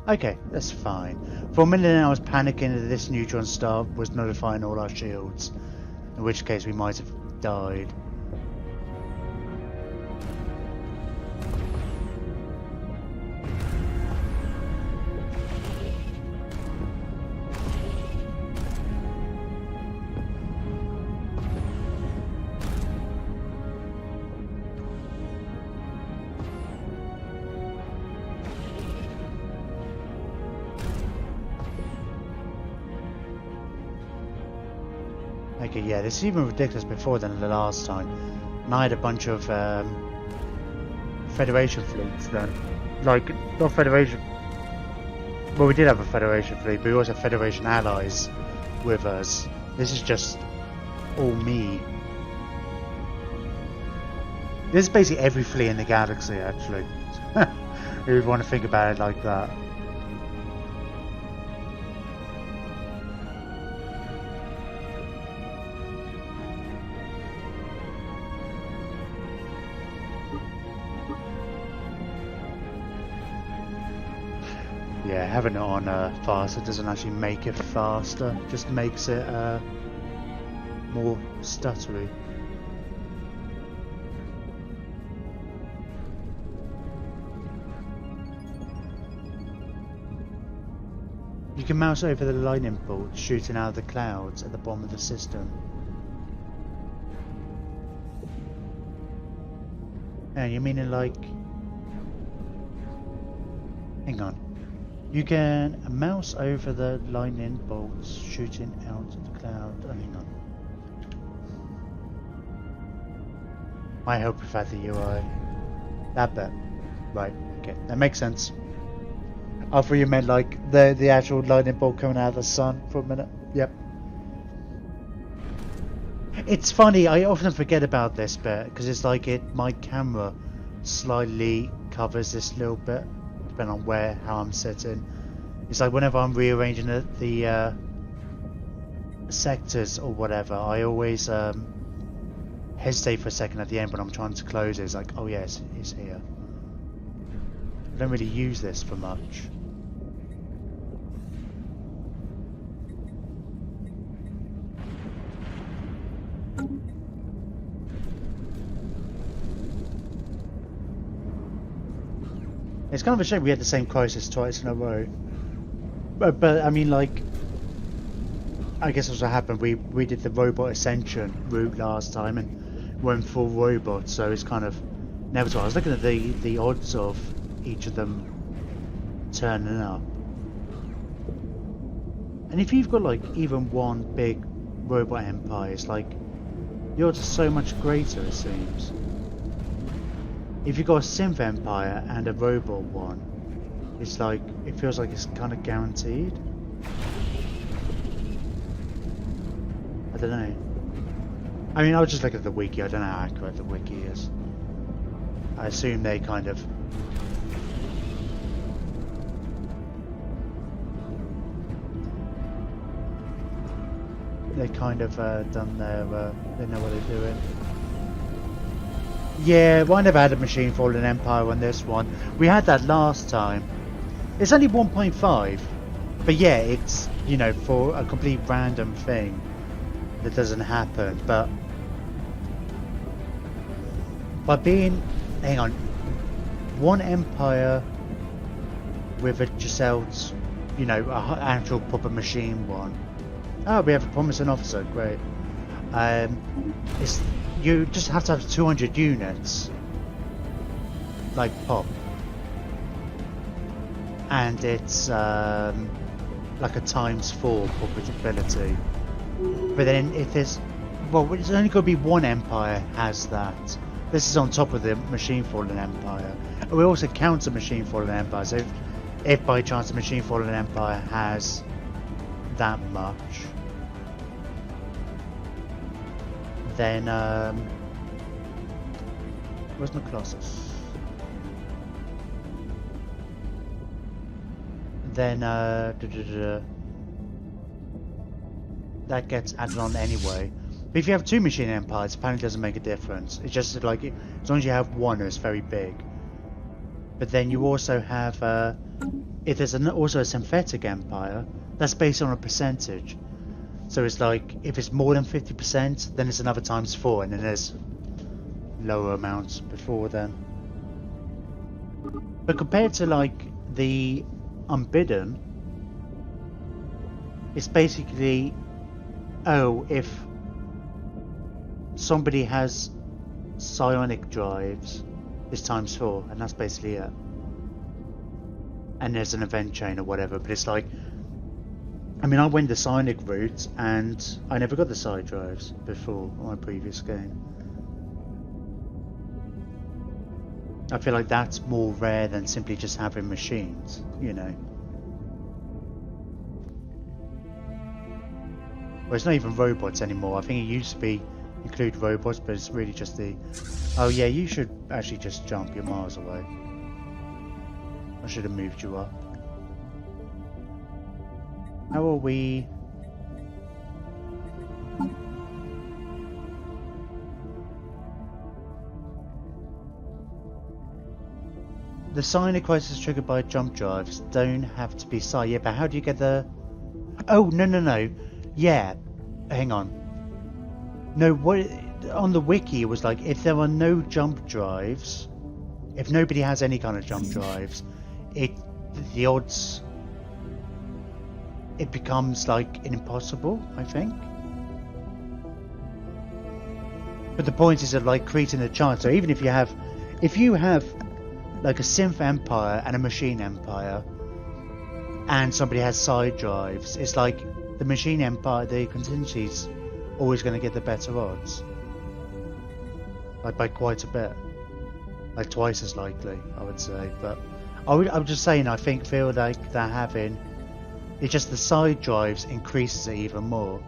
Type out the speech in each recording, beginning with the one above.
Okay, that's fine. For a minute I was panicking that this neutron star was notifying all our shields, in which case we might have died. Okay, yeah, this is even ridiculous before than the last time. And I had a bunch of Federation fleets then. Like, not Federation... Well, we did have a Federation fleet, but we also have Federation allies with us. This is just all me. This is basically every fleet in the galaxy, actually. If you want to think about it like that. Yeah, having it on faster doesn't actually make it faster, just makes it more stuttery. You can mouse over the lightning bolt shooting out of the clouds at the bottom of the system. And you meaning like... Hang on. You can mouse over the lightning bolts shooting out of the cloud. Oh, hang on. I hope we've had the UI. That bit. Right, okay. That makes sense. I thought you meant like the actual lightning bolt coming out of the sun for a minute. Yep. It's funny, I often forget about this bit because it's like my camera slightly covers this little bit depending on how I'm sitting. It's like whenever I'm rearranging the sectors or whatever, I always hesitate for a second at the end when I'm trying to close it. It's like, oh yes, it's here. I don't really use this for much. It's kind of a shame we had the same crisis twice in a row. But I mean, like, I guess that's what happened. We did the robot ascension route last time and went full robot, so it's kind of inevitable. I was looking at the odds of each of them turning up, and if you've got like even one big robot empire, it's like the odds are so much greater. It seems. If you've got a synth empire and a robot one, it's like, it feels like it's kind of guaranteed. I don't know. I mean, I'll just look at the wiki. I don't know how accurate the wiki is. I assume they kind of... done their... they know what they're doing. Yeah, well, I never had a machine falling empire on this one. We had that last time. It's only 1.5, but yeah, it's, you know, for a complete random thing that doesn't happen. But by being, hang on, one empire with a Giselle's, you know, an actual proper machine one. Oh, we have a promising officer, great. It's, you just have to have 200 units, like pop, and it's like a ×4 probability. But then if there's, well, it's only going to be one empire has that. This is on top of the machine falling empire. And we also count a machine falling empire. So if by chance a machine falling empire has that much, then where's my Colossus? Then that gets added on anyway. But if you have two machine empires, apparently it doesn't make a difference. It's just like, as long as you have one, it's very big. But then you also have, if there's also a synthetic empire, that's based on a percentage. So it's like, if it's more than 50%, then it's another times 4, and then there's lower amounts before then. But compared to like the Unbidden, it's basically, oh, if somebody has psionic drives, it's times 4, and that's basically it. And there's an event chain or whatever, but it's like, I mean, I went the psionic route and I never got the psi drives before on my previous game. I feel like that's more rare than simply just having machines, you know. Well, it's not even robots anymore. I think it used to be include robots, but it's really just the... Oh yeah, you should actually just jump. You're miles away. I should have moved you up. How are we? The psionic crisis triggered by jump drives don't have to be psi. Yeah, but how do you get the... Oh, no. Yeah, hang on. No, what on the wiki it was like, if there are no jump drives, if nobody has any kind of jump drives, the odds, it becomes like an impossible, I think. But the point is that like creating a chance. So even if you have like a synth empire and a machine empire, and somebody has side drives, it's like the machine empire, the contingency's always going to get the better odds, like by quite a bit, like twice as likely, I would say. But I'm just saying, I feel like they're having, it's just the side drives increases it even more.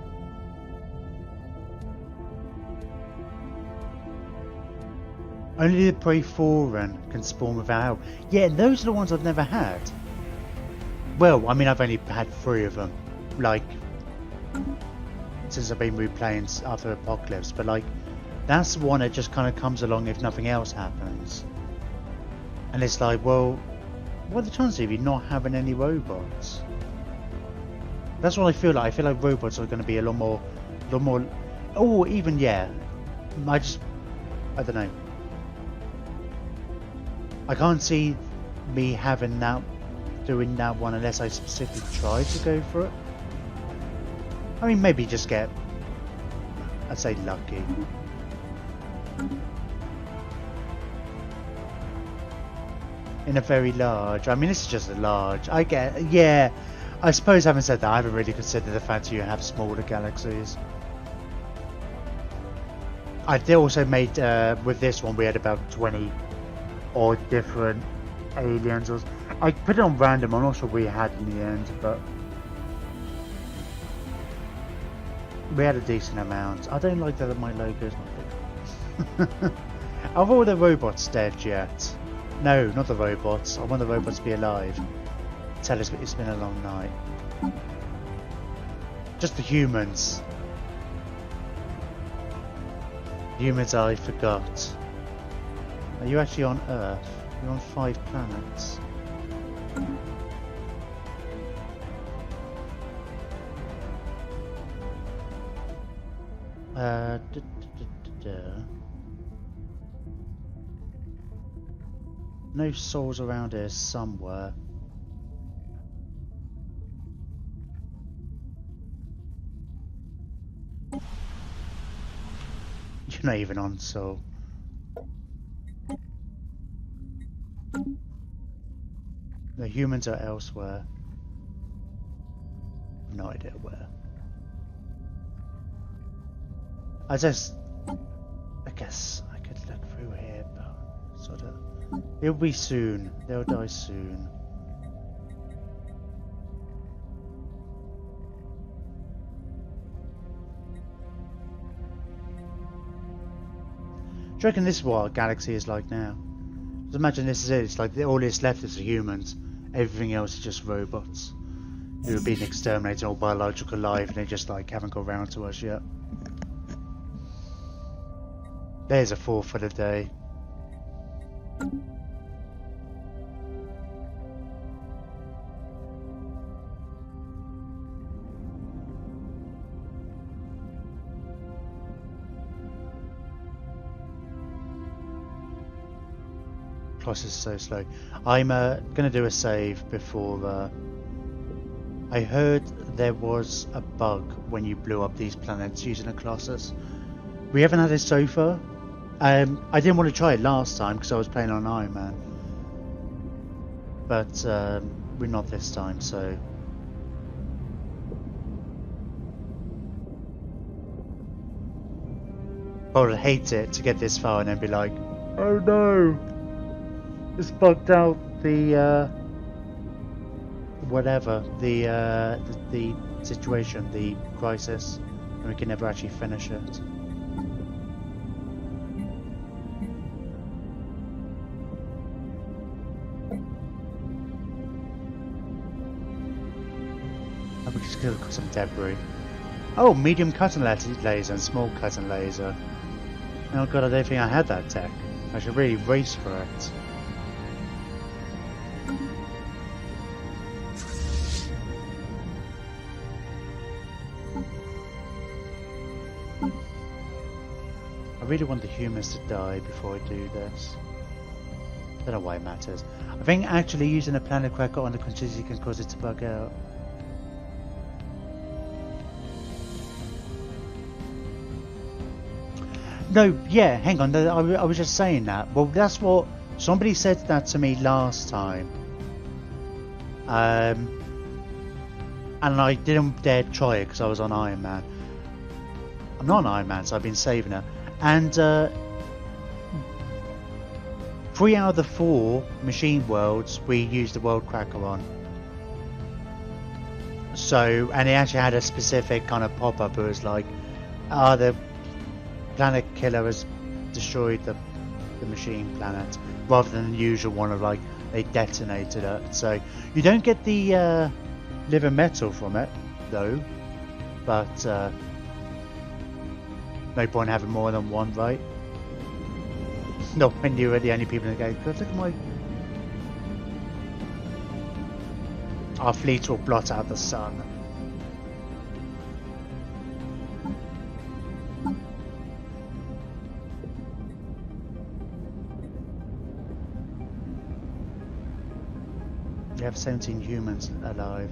Only the Praetorian can spawn without help. Yeah, those are the ones I've never had. Well, I mean, I've only had 3 of them, like, since I've been replaying after Apocalypse, but like, that's the one that just kind of comes along if nothing else happens. And it's like, well, what are the chances of you not having any robots? That's what I feel like. I feel like robots are going to be a lot more, oh, even, yeah, I don't know. I can't see me having that, doing that one unless I specifically try to go for it. I mean, maybe just get, I'd say, lucky. In a very large, I mean, this is just a large, I get, yeah, I suppose having said that, I haven't really considered the fact that you have smaller galaxies. I also made, with this one, we had about 20 or different aliens. I put it on random, I'm not sure we had in the end, but we had a decent amount. I don't like that my logo's not big. Are all the robots dead yet? No, not the robots. I want the robots to be alive. Tell us it's been a long night. Just the humans. Humans, I forgot. Are you actually on Earth? You're on 5 planets. No souls around here somewhere. You're not even on Sol. The humans are elsewhere. No idea where. I guess I could look through here, but sort of. It'll be soon. They'll die soon. Do you reckon this is what our galaxy is like now? Just imagine this is it. It's like all that's left is the humans. Everything else is just robots who have been exterminated or biological life, and they just like haven't got around to us yet. There's a 4 for the day. Colossus is so slow. I'm gonna do a save before. I heard there was a bug when you blew up these planets using a Colossus. We haven't had it so far. I didn't want to try it last time because I was playing on Iron Man, but we're not this time, so. I would hate it to get this far and then be like, oh no, it's bugged out the whatever, the situation, the crisis, and we can never actually finish it. And we just kill some debris. Oh, medium cutting laser and small cutting laser. Oh god, I don't think I had that tech. I should really race for it. I really want the humans to die before I do this. I don't know why it matters. I think actually using a planet cracker on the contingency can cause it to bug out. No, yeah, hang on, I was just saying that. Well, that's what... Somebody said that to me last time. And I didn't dare try it because I was on Iron Man. I'm not on Iron Man, so I've been saving it. And 3 out of the 4 machine worlds we used the world cracker on. So, and it actually had a specific kind of pop-up. It was like, the planet killer has destroyed the machine planet, rather than the usual one of like they detonated it. So you don't get the liver metal from it though, but no point having more than one, right? Not when you were the only people in the game. God, look at my... Our fleet will blot out the sun. We have 17 humans alive.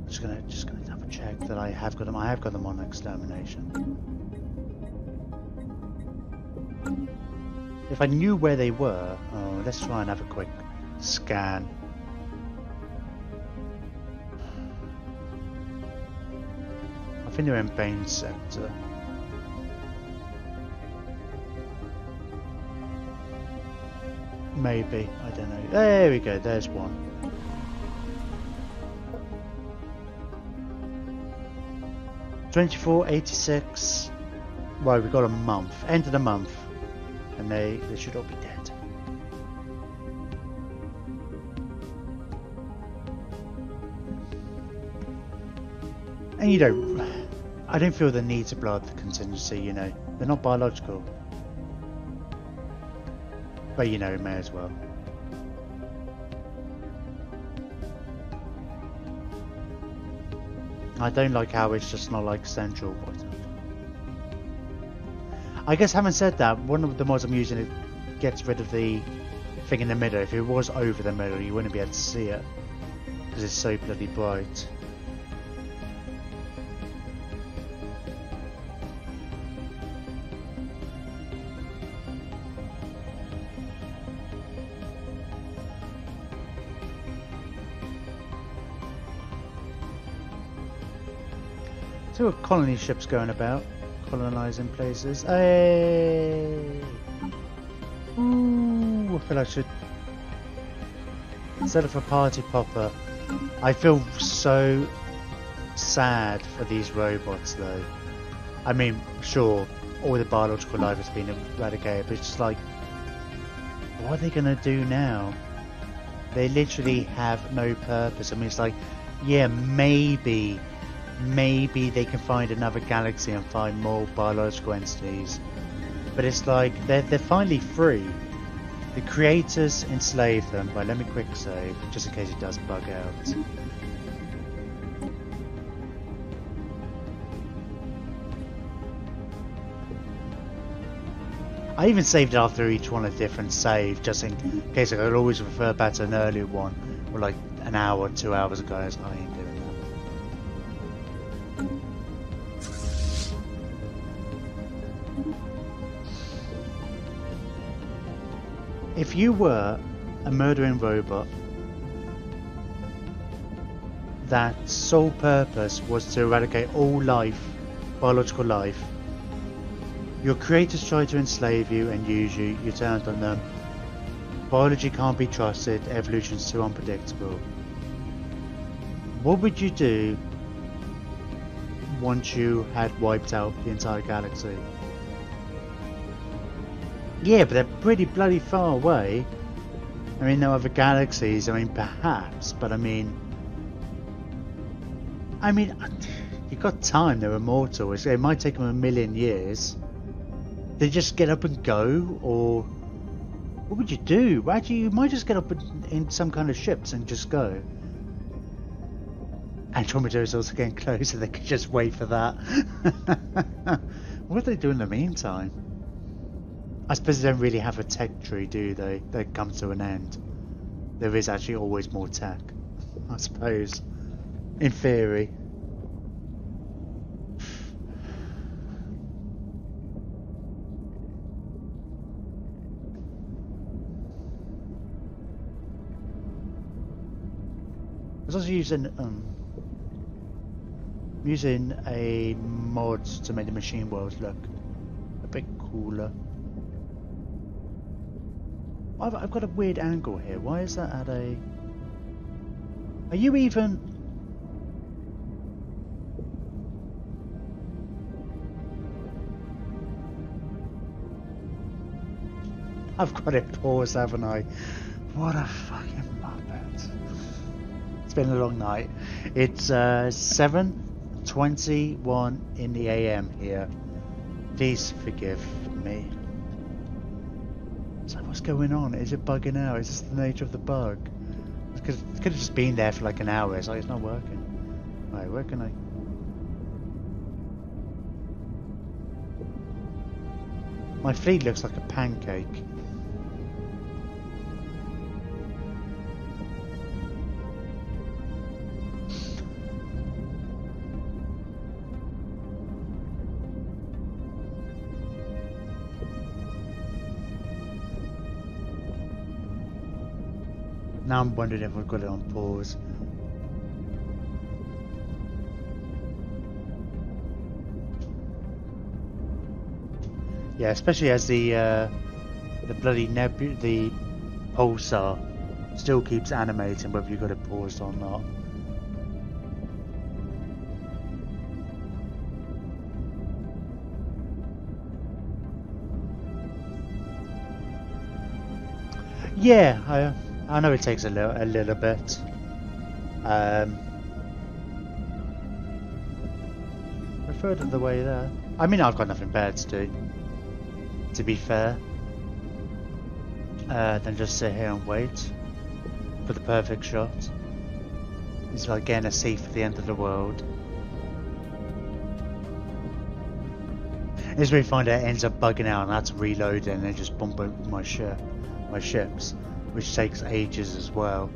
Just gonna double check that I have got them. I have got them on extermination. If I knew where they were, oh, let's try and have a quick scan. I think they're in Bane's sector. Maybe, I don't know. There we go, there's one. $24.86. Right, we've got a month. End of the month. And they should all be dead. And you don't... I don't feel the need to blow up the contingency, you know. They're not biological. But you know, may as well. I don't like how it's just not like central. I guess having said that, one of the mods I'm using it gets rid of the thing in the middle. If it was over the middle, you wouldn't be able to see it because it's so bloody bright. Two colony ships going about, colonising places. Hey! Ooh, I feel I should set up a party popper. I feel so sad for these robots, though. I mean, sure, all the biological life has been eradicated, but it's just like, what are they gonna do now? They literally have no purpose. I mean, it's like, yeah, maybe they can find another galaxy and find more biological entities, but it's like they're finally free. The creators enslaved them. Right, let me quick save just in case it does bug out. I even saved it after each one a different save, just in case I could always refer back to an earlier one, or like an hour, 2 hours ago. I ain't doing that. If you were a murdering robot that sole purpose was to eradicate all life, biological life, your creators tried to enslave you and use you, you turned on them. Biology can't be trusted, evolution's too unpredictable. What would you do once you had wiped out the entire galaxy? Yeah, but they're pretty bloody far away. I mean, no other galaxies, I mean, perhaps, but I mean, you've got time, they're immortal. It might take them 1,000,000 years. They just get up and go, or what would you do? Actually, you might just get up in some kind of ships and just go. Andromeda is also getting closer, they could just wait for that. What do they do in the meantime? I suppose they don't really have a tech tree, do they? They come to an end. There is actually always more tech, I suppose, in theory. I was also using a mod to make the machine world look a bit cooler. I've got a weird angle here. Why is that at a... Are you even... I've got it paused, haven't I? What a fucking muppet. It's been a long night. It's 7:21 in the AM here. Please forgive me. So what's going on? Is it bugging out? Is this the nature of the bug? It could have just been there for like an hour. It's like it's not working. Right, where can I... My fleet looks like a pancake. Now I'm wondering if I've got it on pause. Yeah, especially as the bloody the pulsar still keeps animating whether you've got it paused or not. Yeah, I know it takes a little bit. A third of the way there. I mean, I've got nothing better to do, to be fair, than just sit here and wait for the perfect shot. It's like getting a seat for the end of the world. It's where you find out it ends up bugging out and I have to reload it and then just bump over my ships, which takes ages as well.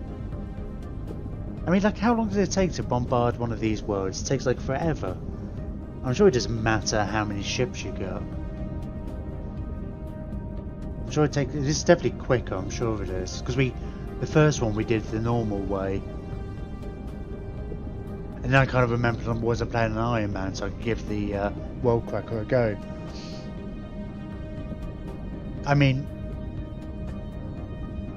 I mean, like, how long does it take to bombard one of these worlds? It takes like forever. I'm sure it doesn't matter how many ships you got. I'm sure it's definitely quicker, I'm sure it is. Because the first one we did the normal way. And then I kind of remembered I wasn't playing an Iron Man, so I could give the World Cracker a go. I mean,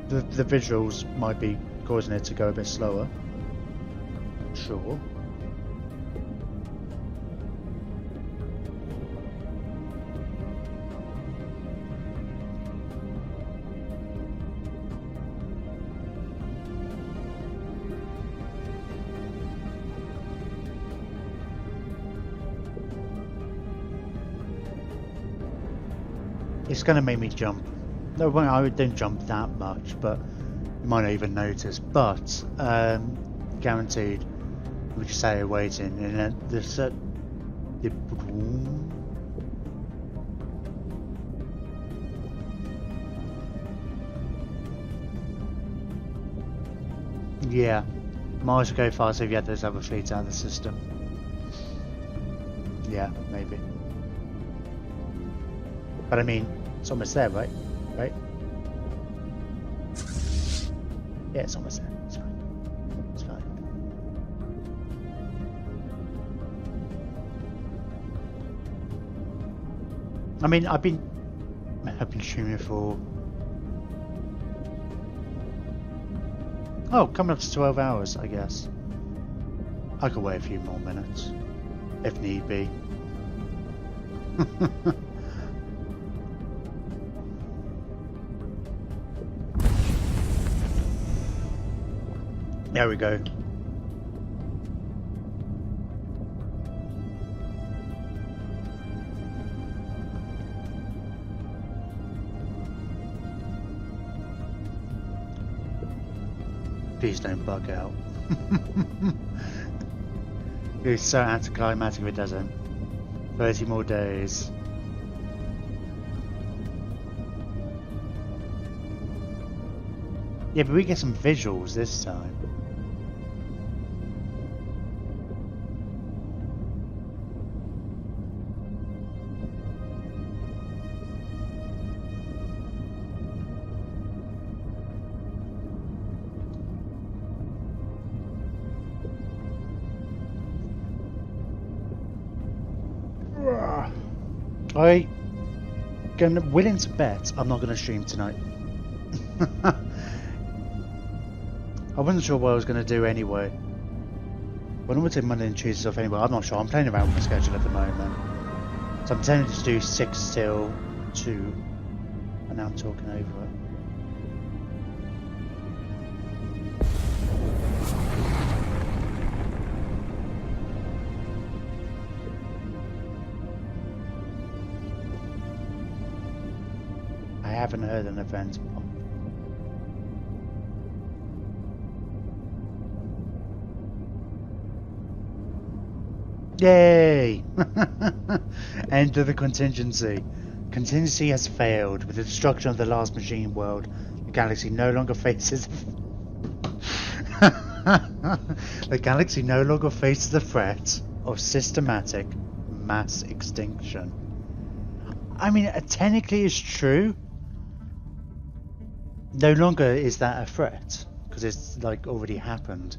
the visuals might be causing it to go a bit slower. Sure. It's going to make me jump. No, well, I don't jump that much, but you might not even notice. But guaranteed, we just stay waiting, and then there's the Yeah. Mars would go faster if you had those other fleets out of the system. Yeah, maybe. But I mean, it's almost there, right? Right? Yeah, it's almost there. It's fine. It's fine. I mean, I've been streaming for... Oh, coming up to 12 hours, I guess. I could wait a few more minutes, if need be. There we go. Please don't bug out. It's so anticlimactic if it doesn't. 30 more days. Yeah, but we get some visuals this time. I'm willing to bet I'm not going to stream tonight. I wasn't sure what I was going to do anyway. Well, I'm going to take Monday and Tuesdays off anyway. I'm not sure. I'm playing around with my schedule at the moment. So I'm tempted to do 6 till 2. And now I'm talking over it. I haven't heard an event. Yay! End of the contingency. Contingency has failed. With the destruction of the last machine world, the galaxy no longer faces... the galaxy no longer faces the threat of systematic mass extinction. I mean, technically it's true. No longer is that a threat, because it's like already happened.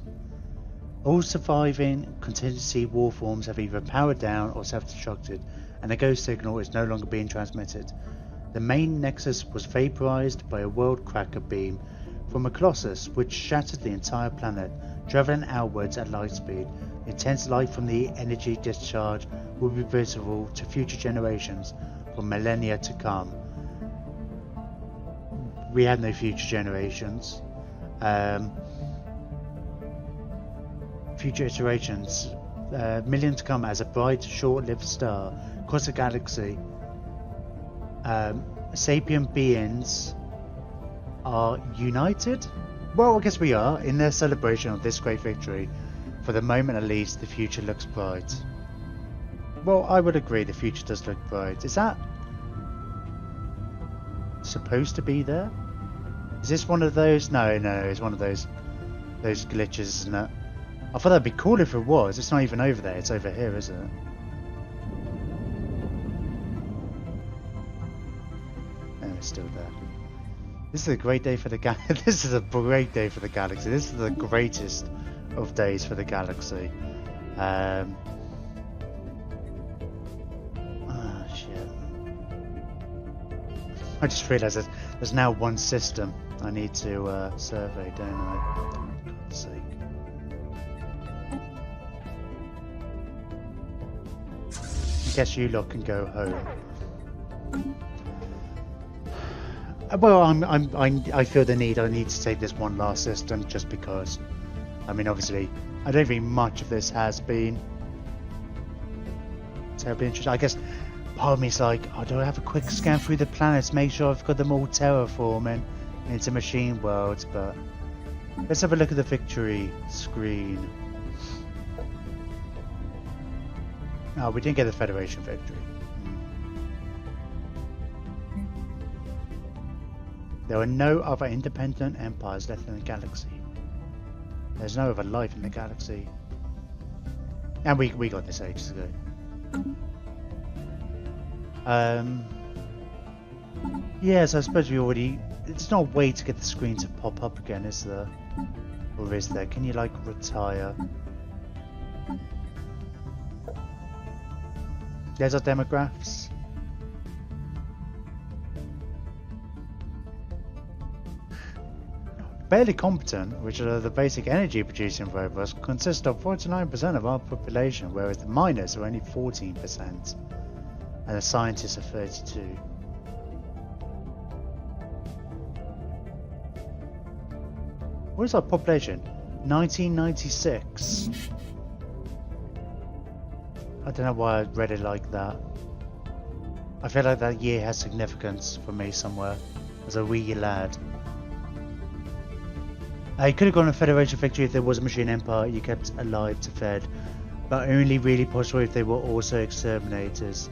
All surviving contingency war forms have either powered down or self-destructed, and the ghost signal is no longer being transmitted. The main nexus was vaporized by a world cracker beam from a colossus, which shattered the entire planet, traveling outwards at light speed. The intense light from the energy discharge will be visible to future generations for millennia to come. We have no future generations. Future iterations, millions to come as a bright, short-lived star across the galaxy. Sapient beings are united? Well, I guess we are, in their celebration of this great victory. For the moment at least, the future looks bright. Well, I would agree, the future does look bright. Is that supposed to be there? Is this one of those? No, it's one of those glitches, isn't it? I thought that'd be cool if it was. It's not even over there, it's over here, isn't it? No, it's still there. This is a great day for the This is a great day for the galaxy. This is the greatest of days for the galaxy. Oh shit. I just realised that there's now one system I need to survey, don't I? For God's sake. I guess you lot can go home. Well, I feel the need. I need to take this one last system just because. I mean, obviously, I don't think much of this has been terribly interesting. I guess part of me is like, oh, do I have a quick scan through the planets, make sure I've got them all terraforming into machine worlds? But let's have a look at the victory screen. Oh, we didn't get the Federation victory. There are no other independent empires left in the galaxy. There's no other life in the galaxy. And we got this ages ago. Yes, I suppose we already... There's no way to get the screen to pop up again, is there? Or is there? Can you, like, retire? There's our demographs. Barely competent, which are the basic energy producing robots, consist of 49% of our population, whereas the miners are only 14%, and the scientists are 32%. What is our population? 1996. I don't know why I read it like that. I feel like that year has significance for me somewhere, as a wee lad. You could have gone a Federation victory if there was a machine empire you kept alive to fed, but only really possible if they were also exterminators.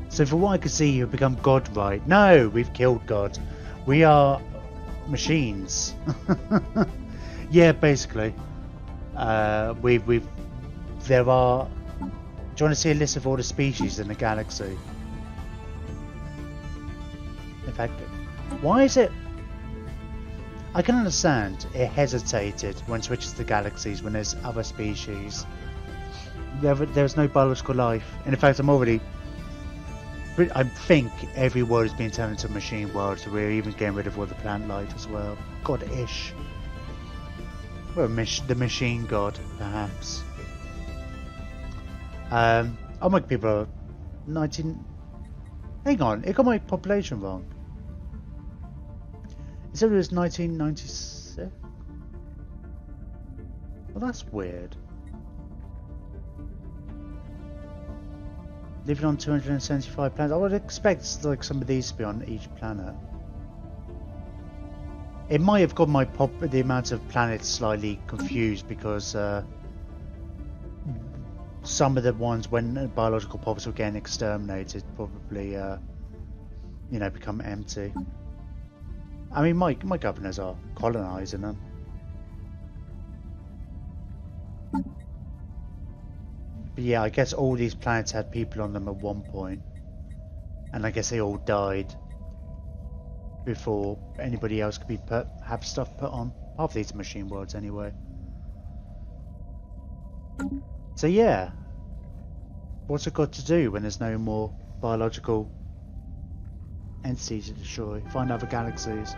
So from what I could see, you've become God, right? No, we've killed God. We are machines. Yeah, basically. There are... Do you want to see a list of all the species in the galaxy? In fact, why is it... I can understand it hesitated when switches to galaxies when there's other species. There's no biological life. And in fact, I think every world is being turned into a machine world, so we're even getting rid of all the plant life as well. God-ish. We're the machine god, perhaps. Oh my people are 19... Hang on, it got my population wrong. It said it was 1996? Well, that's weird. Living on 275 planets. I would expect like some of these to be on each planet. It might have got the amount of planets slightly confused because some of the ones when biological pops were getting exterminated probably you know, become empty. I mean, my governors are colonising them. But yeah, I guess all these planets had people on them at one point, and I guess they all died before anybody else could have stuff put on. Half of these are machine worlds anyway. So yeah, what's it got to do when there's no more biological entities to destroy? Find other galaxies.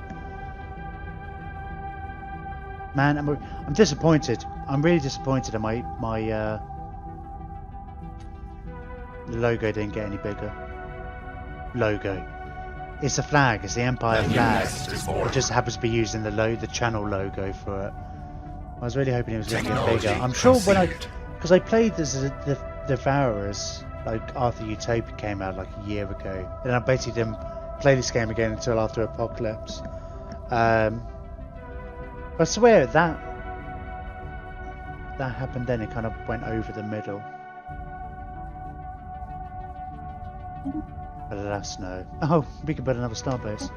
Man, I'm disappointed. I'm really disappointed that my logo didn't get any bigger. Logo. It's a flag. It's the Empire flag. It just happens to be using the channel logo for it. I was really hoping it was going to get bigger. I'm sure because I played the Devourers like after Utopia came out like a year ago, and I basically didn't play this game again until after Apocalypse. I swear that happened then. It kind of went over the middle. But alas, no. Oh, we could build another starbase.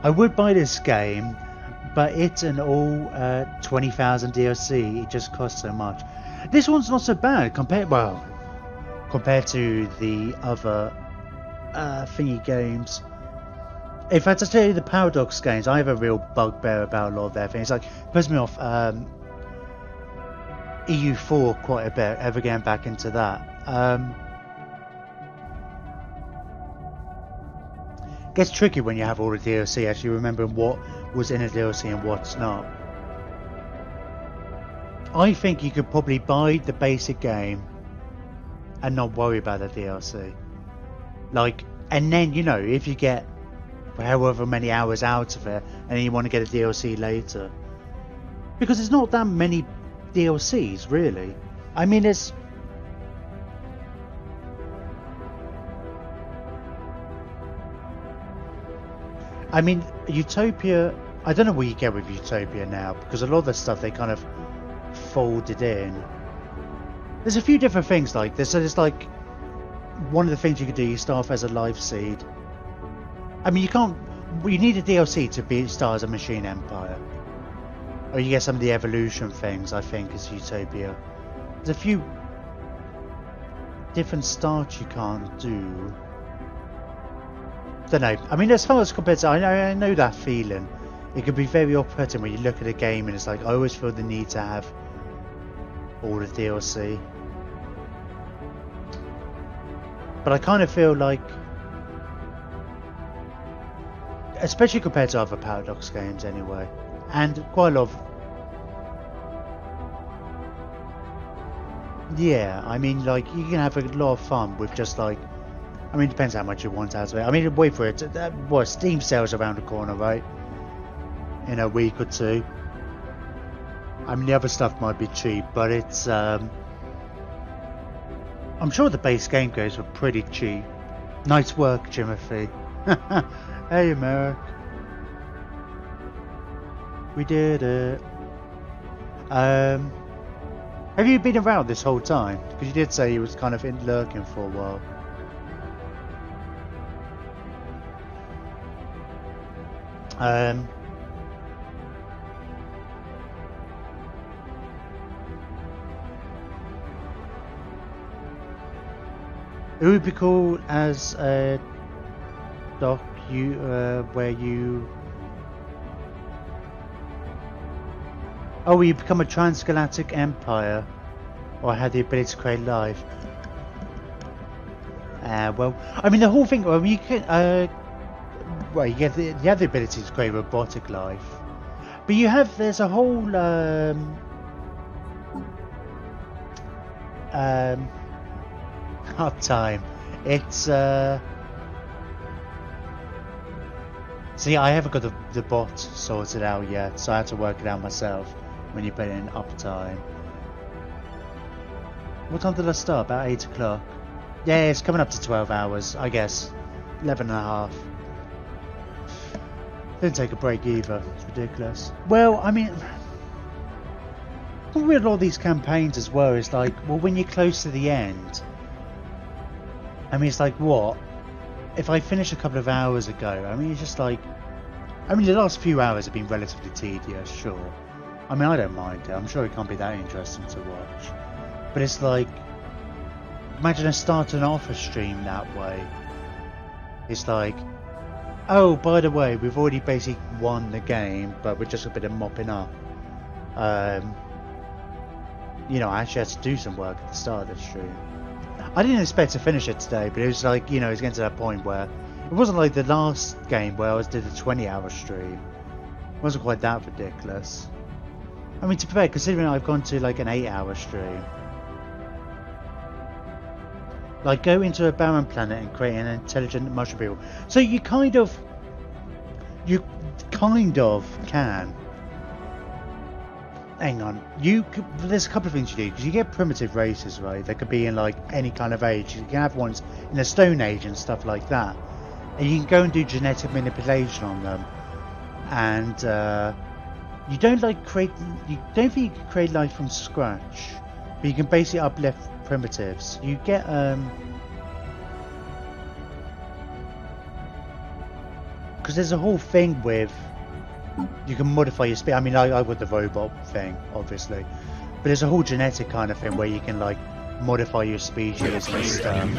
I would buy this game, but it's an all 20,000 DLC. It just costs so much. This one's not so bad compared to the other thingy games. In fact, I tell you, the Paradox games, I have a real bugbear about a lot of their things. Like, it pisses me off EU4 quite a bit, ever getting back into that. Gets tricky when you have all the DLC, actually remembering what was in a DLC and what's not. I think you could probably buy the basic game and not worry about the DLC. Like, and then, you know, if you get however many hours out of it and then you want to get a DLC later, because there's not that many DLCs really. I mean, it's Utopia, I don't know what you get with Utopia now, because a lot of the stuff they kind of folded in. There's a few different things like this. So there's like one of the things you can do. You start off as a life seed. I mean, you can't. You need a DLC to start as a machine empire. Or you get some of the evolution things. I think as Utopia. There's a few different starts you can't do. Don't know. I mean, as far as compared to, I know that feeling. It can be very off-putting when you look at a game and it's like, I always feel the need to have all the DLC. But I kind of feel like, especially compared to other Paradox games anyway, and quite a lot of, yeah, I mean, like, you can have a lot of fun with just like, I mean, it depends how much you want out of it. I mean, wait for it. What, Steam sales around the corner, right? In a week or two. I mean, the other stuff might be cheap, but it's I'm sure the base game goes for pretty cheap. Nice work, Jimothy. Hey, Merrick. We did it. Have you been around this whole time? Because you did say you was kind of lurking for a while. It would be cool as a doc where you you become a transgalactic empire or have the ability to create life. Well, I mean the whole thing. Well, you can well, you have the ability to create robotic life, but there's a whole uptime. It's see, I haven't got the bot sorted out yet, so I had to work it out myself. When you put it in uptime. What time did I start? About 8 o'clock. Yeah, it's coming up to 12 hours, I guess. 11 and a half. Didn't take a break either. It's ridiculous. Well, I mean, with all these campaigns as well, it's like, well, when you're close to the end, I mean, it's like, what? If I finish a couple of hours ago, I mean, it's just like, I mean, the last few hours have been relatively tedious, sure. I mean, I don't mind it. I'm sure it can't be that interesting to watch. But it's like, imagine us starting off a stream that way. It's like, oh, by the way, we've already basically won the game, but we're just a bit of mopping up. You know, I actually had to do some work at the start of the stream. I didn't expect to finish it today, but it was like, you know, it's getting to that point where it wasn't like the last game where I did a 20-hour stream. It wasn't quite that ridiculous. I mean, to be fair, considering I've gone to like an 8-hour stream. Like, go into a barren planet and create an intelligent mushroom people. So you kind of can. Hang on. There's a couple of things you do, because you get primitive races, right? They could be in like any kind of age. You can have ones in the Stone Age and stuff like that. And you can go and do genetic manipulation on them. And you don't think you can create life from scratch, but you can basically uplift primitives. You get because there's a whole thing with you can modify your speed. I mean, I got the robot thing, obviously, but there's a whole genetic kind of thing where you can like modify your species and stuff.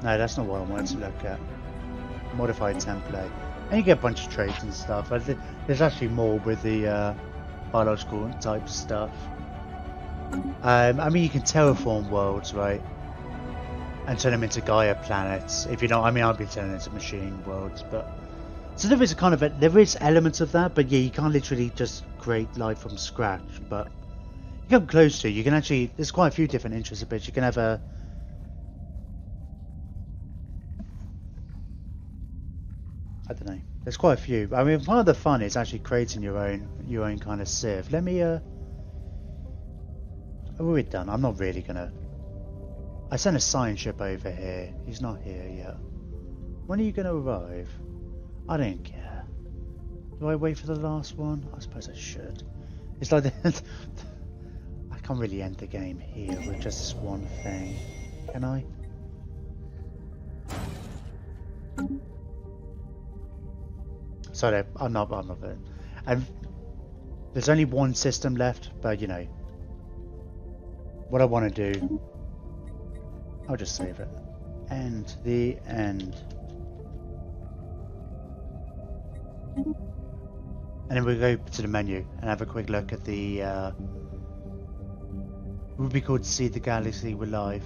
No, that's not what I wanted to look at. Modified template, and you get a bunch of traits and stuff. There's actually more with the biological type stuff. I mean, you can terraform worlds, right, and turn them into Gaia planets. If you don't, I mean, I'll be turning into machine worlds, but so there is a kind of there is elements of that, but yeah, you can't literally just create life from scratch. But you come close to, you can actually. There's quite a few different interesting bits. You can have a I don't know. There's quite a few. I mean, part of the fun is actually creating your own kind of civ. Let me oh, we're done. I'm not really gonna. I sent a science ship over here. He's not here yet. When are you gonna arrive? I don't care. Do I wait for the last one? I suppose I should. It's like the I can't really end the game here with just this one thing, can I? Sorry, I'm not it. And there's only one system left, but you know what I want to do. I'll just save it. And the end. And then we'll go to the menu and have a quick look at the it would be cool to see the galaxy we're live.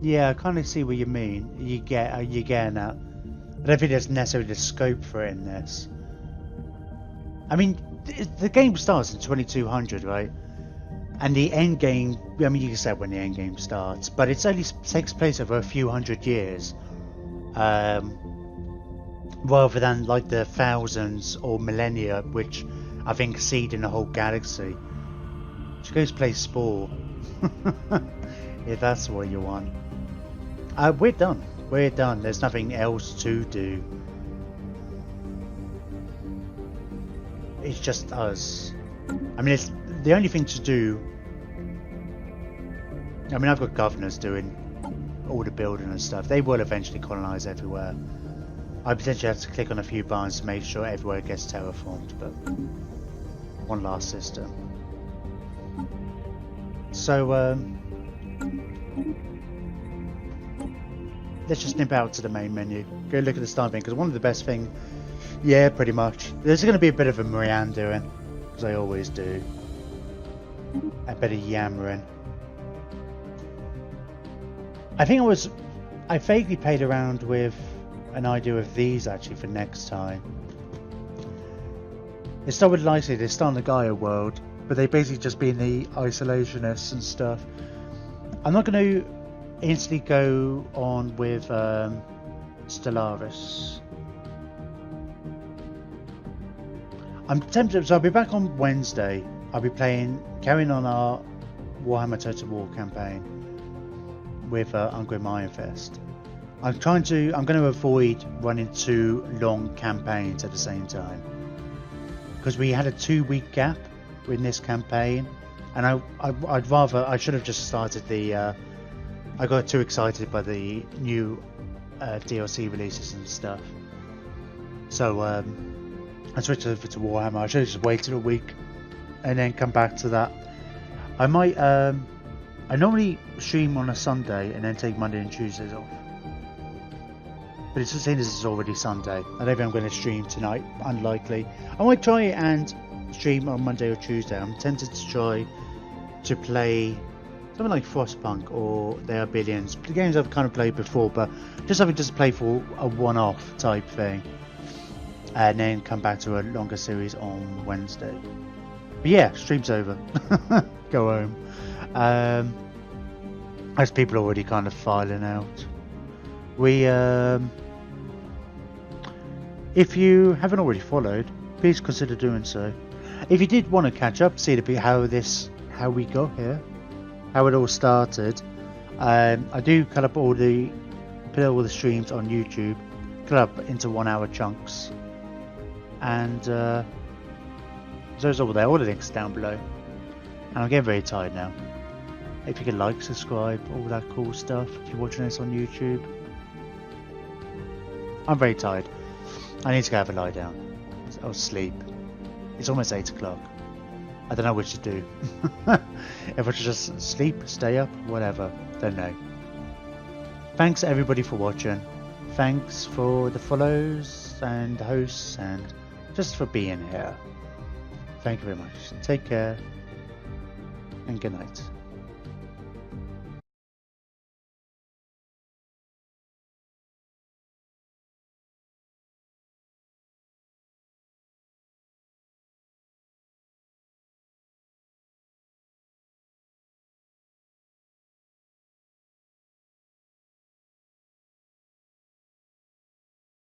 Yeah, I kind of see what you mean. You're getting at. I don't think there's necessarily the scope for it in this. I mean, the game starts in 2200, right? And the end game, I mean, you can say when the end game starts, but it only takes place over a few hundred years. Rather than like the thousands or millennia, which I think exceed in the whole galaxy. Just go play Spore. If that's what you want. We're done. We're done. There's nothing else to do. It's just us. I mean, it's the only thing to do. I mean, I've got governors doing all the building and stuff. They will eventually colonize everywhere. I potentially have to click on a few buttons to make sure everywhere gets terraformed, but one last system. So, let's just nip out to the main menu. Go look at the start thing, because one of the best things, yeah, pretty much. There's going to be a bit of a meandering, because I always do. A bit of yammering. I think I vaguely played around with an idea of these actually for next time. They start with Lightly, they start in the Gaia world, but they basically just being the isolationists and stuff. I'm not going to instantly go on with Stellaris. I'm tempted, so I'll be back on Wednesday. I'll be carrying on our Warhammer Total War campaign with Ungrim Ironfist. I'm going to avoid running 2 long campaigns at the same time, because we had a 2-week gap in this campaign, and I should have just started the. I got too excited by the new DLC releases and stuff, so I switched over to Warhammer. I should have just waited a week and then come back to that. I might. I normally stream on a Sunday and then take Monday and Tuesdays off. But it's the same as it's already Sunday. I don't think I'm going to stream tonight. Unlikely. I might try and stream on Monday or Tuesday. I'm tempted to try to play something like Frostpunk or There Are Billions. The games I've kind of played before, but just something to play for a one-off type thing. And then come back to a longer series on Wednesday. But yeah, stream's over. Go home. As people are already kind of filing out. If you haven't already followed, please consider doing so. If you did want to catch up, see how we got here, how it all started, I do cut up all the streams on YouTube, cut up into 1-hour chunks, and those are all there. All the links down below. And I'm getting very tired now. If you could like, subscribe, all that cool stuff. If you're watching this on YouTube. I'm very tired. I need to go have a lie down. Or sleep. It's almost 8 o'clock. I don't know what to do. If I should just sleep, stay up, whatever. Don't know. Thanks everybody for watching. Thanks for the follows and the hosts and just for being here. Thank you very much. Take care and good night.